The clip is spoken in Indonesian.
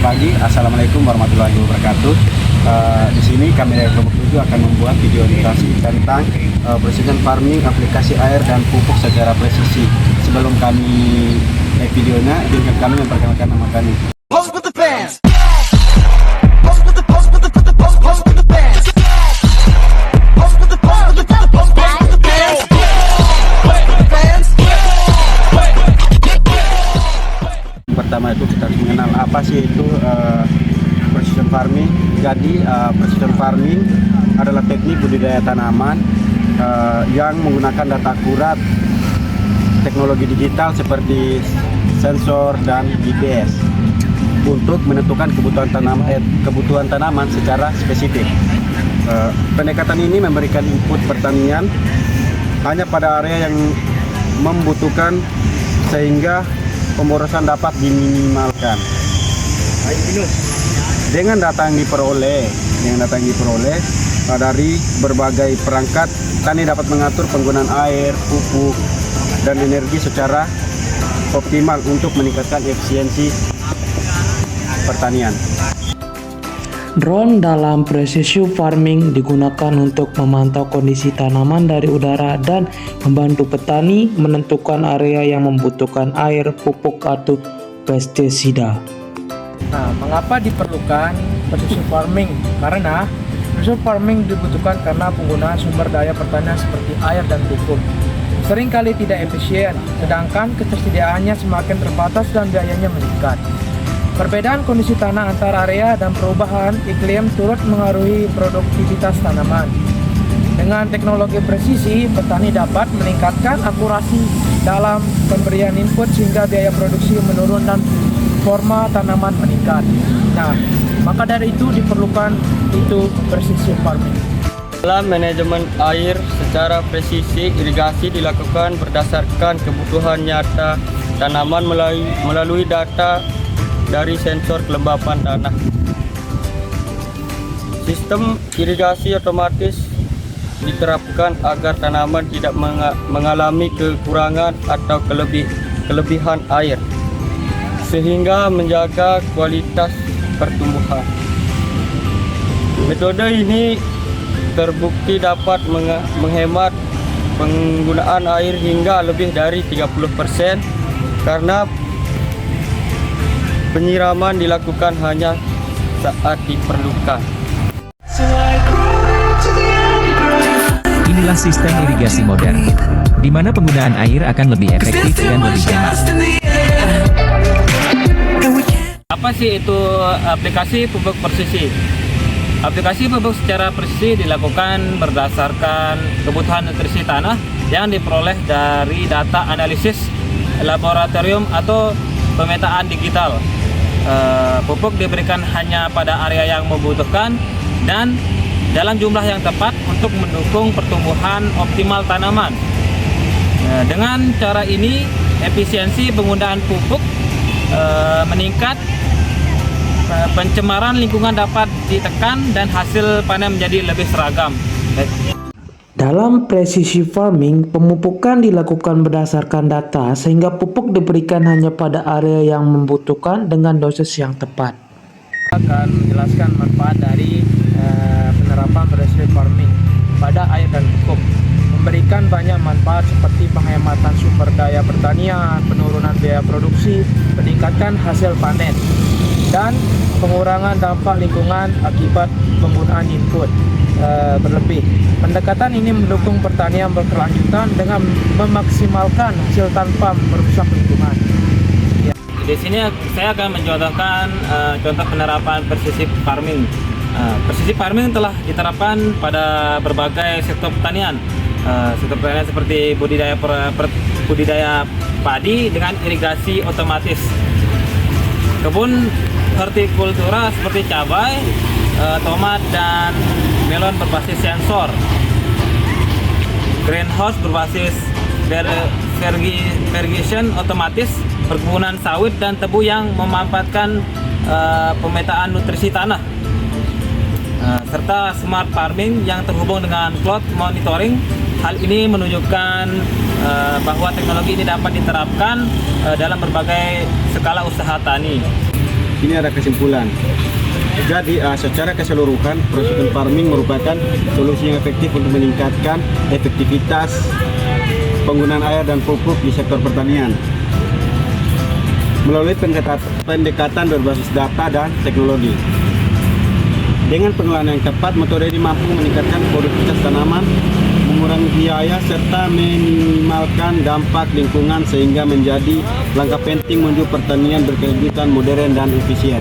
pagi, Assalamualaikum warahmatullahi wabarakatuh. Di sini kami dari kelompok 7 akan membuat video edukasi tentang precision farming, aplikasi air dan pupuk secara presisi. Sebelum kami videonya, izinkan kami memperkenalkan nama kami. Pertama itu kita harus mengenal apa sih itu precision farming. Jadi precision farming adalah teknik budidaya tanaman yang menggunakan data akurat, teknologi digital seperti sensor dan GPS untuk menentukan kebutuhan tanaman secara spesifik. Pendekatan ini memberikan input pertanian hanya pada area yang membutuhkan sehingga pemborosan dapat diminimalkan. Dengan data yang diperoleh dari berbagai perangkat, petani dapat mengatur penggunaan air, pupuk, dan energi secara optimal untuk meningkatkan efisiensi pertanian. Drone dalam precision farming digunakan untuk memantau kondisi tanaman dari udara dan membantu petani menentukan area yang membutuhkan air, pupuk, atau pestisida. Nah, mengapa diperlukan precision farming? Karena precision farming dibutuhkan karena penggunaan sumber daya pertanian seperti air dan pupuk seringkali tidak efisien, sedangkan ketersediaannya semakin terbatas dan biayanya meningkat. Perbedaan kondisi tanah antar area dan perubahan iklim turut mengaruhi produktivitas tanaman. Dengan teknologi presisi, petani dapat meningkatkan akurasi dalam pemberian input sehingga biaya produksi menurun dan performa tanaman meningkat. Nah, maka dari itu diperlukan precision farming. Dalam manajemen air secara presisi, irigasi dilakukan berdasarkan kebutuhan nyata tanaman melalui data dari sensor kelembapan tanah. Sistem irigasi otomatis diterapkan agar tanaman tidak mengalami kekurangan atau kelebihan air, sehingga menjaga kualitas pertumbuhan. Metode ini terbukti dapat menghemat penggunaan air hingga lebih dari 30% karena penyiraman dilakukan hanya saat diperlukan. Inilah sistem irigasi modern, di mana penggunaan air akan lebih efektif dan lebih hemat. Apa sih itu aplikasi pupuk presisi? Aplikasi pupuk secara presisi dilakukan berdasarkan kebutuhan nutrisi tanah yang diperoleh dari data analisis laboratorium atau pemetaan digital. Pupuk diberikan hanya pada area yang membutuhkan dan dalam jumlah yang tepat untuk mendukung pertumbuhan optimal tanaman. Dengan cara ini, efisiensi penggunaan pupuk meningkat, pencemaran lingkungan dapat ditekan, dan hasil panen menjadi lebih seragam. Dalam precision farming, pemupukan dilakukan berdasarkan data sehingga pupuk diberikan hanya pada area yang membutuhkan dengan dosis yang tepat. Saya akan menjelaskan manfaat dari penerapan precision farming pada air dan pupuk. Memberikan banyak manfaat seperti penghematan sumber daya pertanian, penurunan biaya produksi, meningkatkan hasil panen, dan pengurangan dampak lingkungan akibat penggunaan input berlebih. Pendekatan ini mendukung pertanian berkelanjutan dengan memaksimalkan hasil tanpa merusak lingkungan. Di sini saya akan mencontohkan contoh penerapan precision farming. Precision farming telah diterapkan pada berbagai sektor pertanian. Sektor pertanian seperti budidaya padi dengan irigasi otomatis, kebun hortikultura seperti cabai, tomat, dan melon berbasis sensor, greenhouse berbasis fertigation otomatis, perkebunan sawit dan tebu yang memanfaatkan pemetaan nutrisi tanah, serta smart farming yang terhubung dengan cloud monitoring. Hal ini menunjukkan bahwa teknologi ini dapat diterapkan dalam berbagai skala usaha tani. Ini ada kesimpulan. Jadi secara keseluruhan precision farming merupakan solusi yang efektif untuk meningkatkan efektivitas penggunaan air dan pupuk di sektor pertanian melalui pendekatan berbasis data dan teknologi. Dengan pengelolaan yang tepat, metode ini mampu meningkatkan produktivitas tanaman, mengurangi biaya, serta meminimalkan dampak lingkungan sehingga menjadi langkah penting menuju pertanian berkelanjutan, modern, dan efisien.